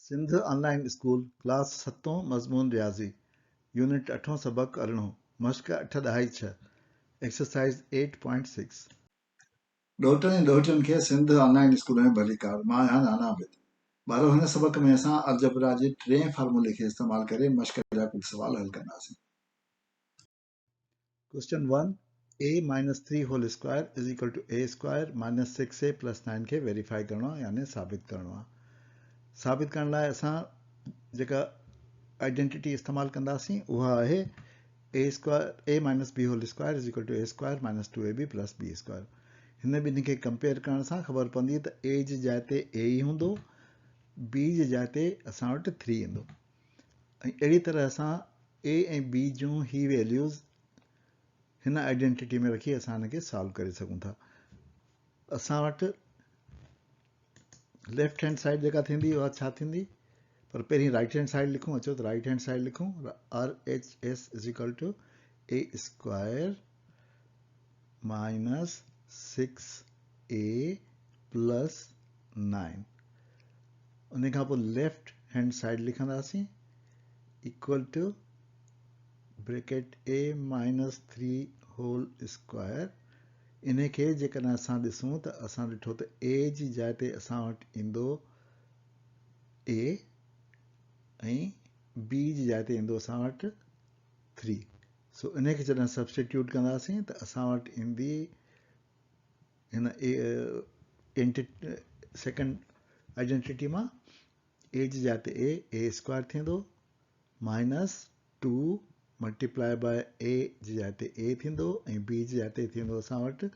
Sindh online school class 7 मज़मून रियाज़ी unit 8 सबक अरिड़हों मश्क 8.6 एक्सरसाइज 8.6 ॾोहिटनि ऐं ॾोहिटियुनि खे सिंध ऑनलाइन स्कूल में भली कार। मां आहियां नाना आबिद। ॿारो हिन सबक में असां अलजबरा जे टे फार्मूले खे इस्तेमालु करे मश्क जा कुझु सुवाल हल कंदासीं। Question 1 a minus 3 whole square is equal to a square minus 6a plus 9 खे वेरीफाई करणो आहे यानी साबित करणो आहे। साबित करण लाइ असां जेका आइडेंटिटी इस्तेमालु कंदासीं उहा आहे a square a minus b whole square is equal to a square minus 2ab plus b square। हिन ॿिन्ही खे कंपेयर करण सां ख़बर पवंदी त a जी जाइ ते a ई हूंदो, b जी जाइ ते असां वटि 3 ईंदो ऐं अहिड़ी तरह असां a ऐं b जूं ही वैल्यूज़ हिन आइडेंटिटी में रखी असां हिन खे सॉल्व करे सघूं था। असां वटि लेफ्ट हैंड साइड जेका थींदी उहा छा थींदी, पर पहिरीं राइट हैंड साइड लिखूं। अचो त राइट हैंड साइड लिखूं। RHS is equal to a square minus 6a plus 9। उन खां पोइ लेफ्ट हैंड साइड लिखंदासीं equal to bracket a minus 3 whole square. इन खे जेकॾहिं असां ॾिसूं त असां ॾिठो त a जी जाइ ते असां वटि ईंदो a ऐं b जी जाइ ते ईंदो असां वटि 3। सो इन खे जॾहिं सब्सटीट्यूट कंदासीं त असां वटि ईंदी हिन सेकेंड आइडेंटिटी मां a जी जाइ ते a स्क्वायर थींदो माइनस 2 मल्टीप्लाई बाय a जी जाइ ते a थींदो ऐं b जी जाइ ते थींदो असां वटि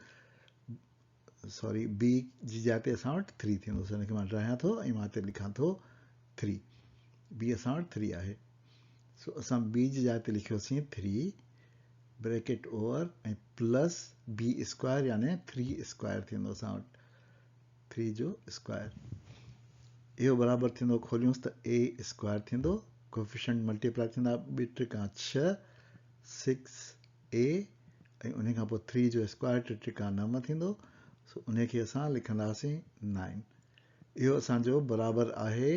b जी जाइ ते असां वटि 3 थींदो। हिन खे मां ठाहियां थो ऐं मां हिते लिखां थो 3। b असां वटि 3 आहे। सो असां b जी जाइ ते लिखियोसीं 3 ब्रैकेट ओवर ऐं प्लस b स्क्वायर यानी 3 स्क्वायर थींदो असां वटि 3 जो स्क्वायर। इहो बराबरि थींदो, खोलियूंसि त a स्क्वायर थींदो, कोफिशिएंट मल्टीप्लाई थींदा 2 टिका 6 6a ऐं उन खां पोइ 3 जो स्क्वायर 2 टिका 9 थींदो। सो उन खे असां लिखंदासीं 9। इहो असांजो बराबरि आहे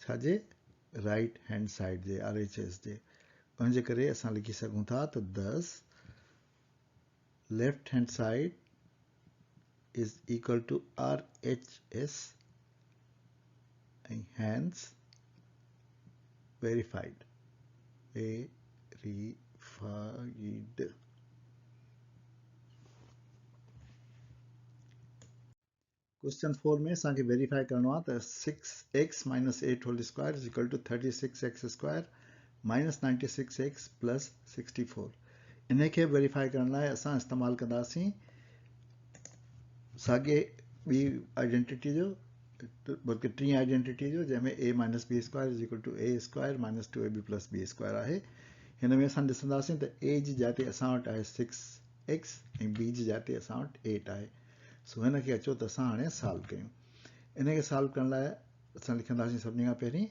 छाजे, राइट हैंड साइड जे RHS जे। उनजे करे असां लिखी सघूं था त 10 left hand side is equal to RHS and hence verified. Question 4 में असांखे वेरीफाई करणो आहे त 6x minus 8 whole square is equal to 36x square minus 96x plus 64। इन खे वेरीफाई करण लाइ असां इस्तेमालु कंदासीं साॻे ॿी आइडेंटिटी जो, बल्कि टी आइडेंटिटी जो, जंहिंमें a minus b square is equal to a square minus 2ab plus b square आहे। हिन में असां ॾिसंदासीं त a जी जाइ ते असां वटि आहे 6x ऐं b जी जाइ ते असां वटि 8 आहे। सो हिन खे अचो त असां हाणे सॉल्व कयूं। इन खे सॉल्व करण लाइ असां लिखंदासीं सभिनी खां पहिरीं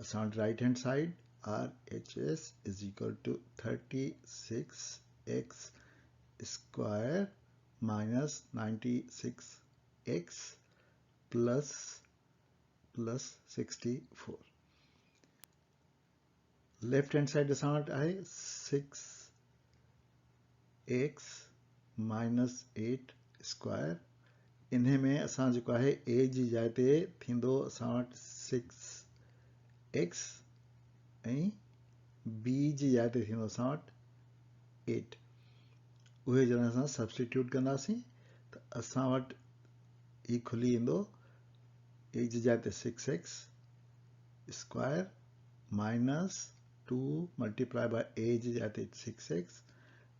असां वटि right hand side RHS is equal to 36x square minus 96x plus 64। Left hand side असां वटि आहे 6x माइनस 8 स्क्वायर। इन में असां जेको आहे a जी जाइ ते थींदो असां वटि 6x ऐं b जी जाइ ते थींदो असां वटि 8। उहे जॾहिं असां सब्सटीट्यूट कंदासीं त असां वटि ही खुली ईंदो a जी जाइ ते 6x square minus 2 multiply by a जी जाइ ते 6x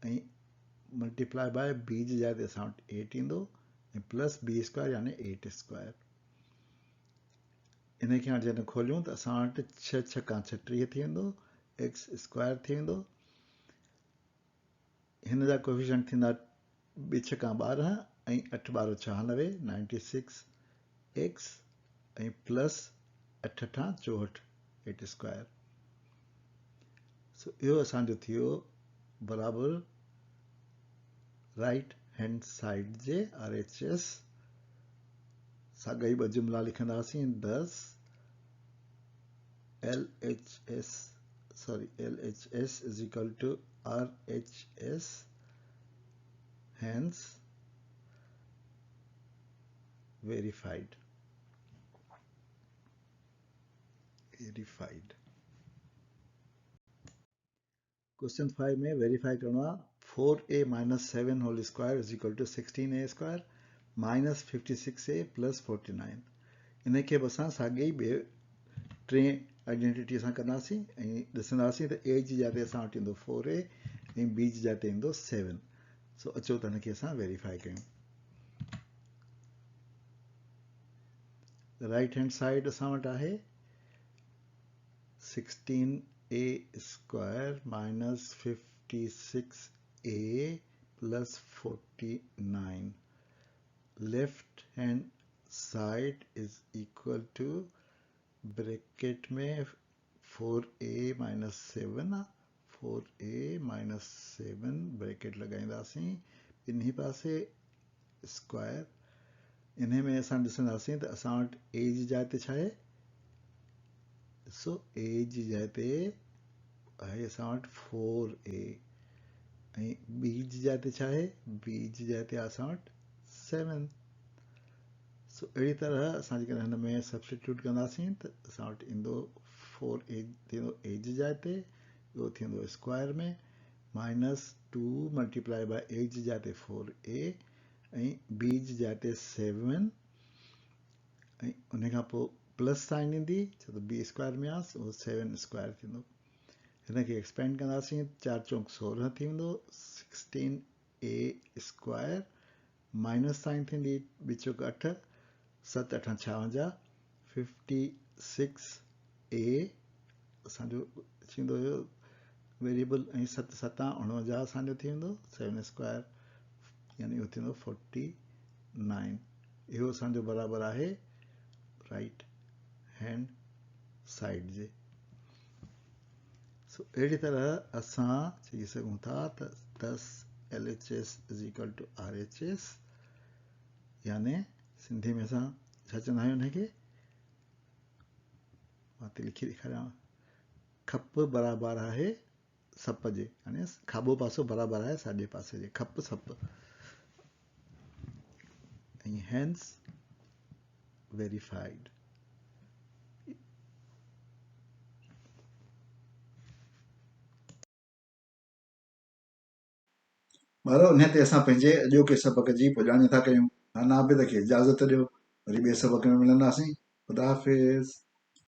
ऐं मल्टीप्लाई बाय b जी जाइ ते असां वटि 8 ईंदो ऐं प्लस b स्क्वायर यानी 8 स्क्वायर। इन खे हाणे जॾहिं खोलियूं त असां वटि 6 छका 36 थी वेंदो, x स्क्वायर थी वेंदो। हिन जा कोफिशिएंट थींदा 2 छका 12 ऐं 8 12 96 96x ऐं प्लस 8 8 64 8 स्क्वायर। सो इहो असांजो थियो बराबरि राइट हैंड साइड जे RHS साॻा ई ॿ जुमिला लिखंदासीं 10 LHS is equal to RHS, hence verified. Question 5 में वेरीफाई करना 4a minus 7 whole square is equal to 16a square minus 56a plus 49. इन खे बि असां साॻे ई ॿिए टे आइडेंटिटी सां कंदासीं ऐं ॾिसंदासीं त a जी जाइ ते असां वटि ईंदो 4a ऐं b जी जाइ ते ईंदो 7. सो अचो त हिन खे असां वेरीफाई कयूं. राइट हैंड साइड असां वटि आहे 16a square minus 56a plus 49. Left hand side is equal to bracket में 4a minus 7 4a minus 7 bracket लगाईंदासीं ॿिन्ही पासे स्क्वायर. इन में असां ॾिसंदासीं त असां वटि a जी जाइ ते छा आहे. ॾिसो a जी जाइ ते आहे असां वटि 4a ऐं b जी जाइ ते छा आहे. b जी जाइ ते असां वटि 7. सो अहिड़ी तरह असां जेकॾहिं हिन में सब्स्टिट्यूट कंदासीं त असां वटि ईंदो 4a थींदो a जी जाइ ते, ॿियो थींदो स्क्वायर में माइनस 2 मल्टीप्लाई बाय a जी जाइ ते 4a ऐं b जी जाइ ते 7 ऐं उन खां पोइ प्लस साइन ईंदी छो त b स्क्वायर में आहे उहो 7 स्क्वायर थींदो. हिन खे एक्सपेंड कंदासीं 4 चौक 16 थी वेंदो 16a स्क्वायर माइनस साइन थींदी 2 चौक 8 7 8 56 56a असांजो थींदो हुयो वेरिएबल ऐं 7 7 49 असांजो थी वेंदो 7 स्क्वायर यानी उहो थींदो 49. इहो असांजो बराबरि आहे राइट हैंड साइड जे. सो अहिड़ी तरह असां चई सघूं था त 10 LHS is equal to RHS यानी सिंधी में असां छा चवंदा आहियूं हिनखे मां त लिखी ॾेखारियां खप बराबरि आहे सप जे यानी खाॿो पासो बराबरि आहे साॼे पासे जे खप सप ऐं हैंस वेरीफाइड. ॿारो इन ते असां पंहिंजे अॼोके सबक़ जी पुॼाणी था कयूं. नानाबिद खे इजाज़त ॾियो. वरी ॿिए सबक़ में मिलंदासीं. ख़ुदा हाफ़िज़.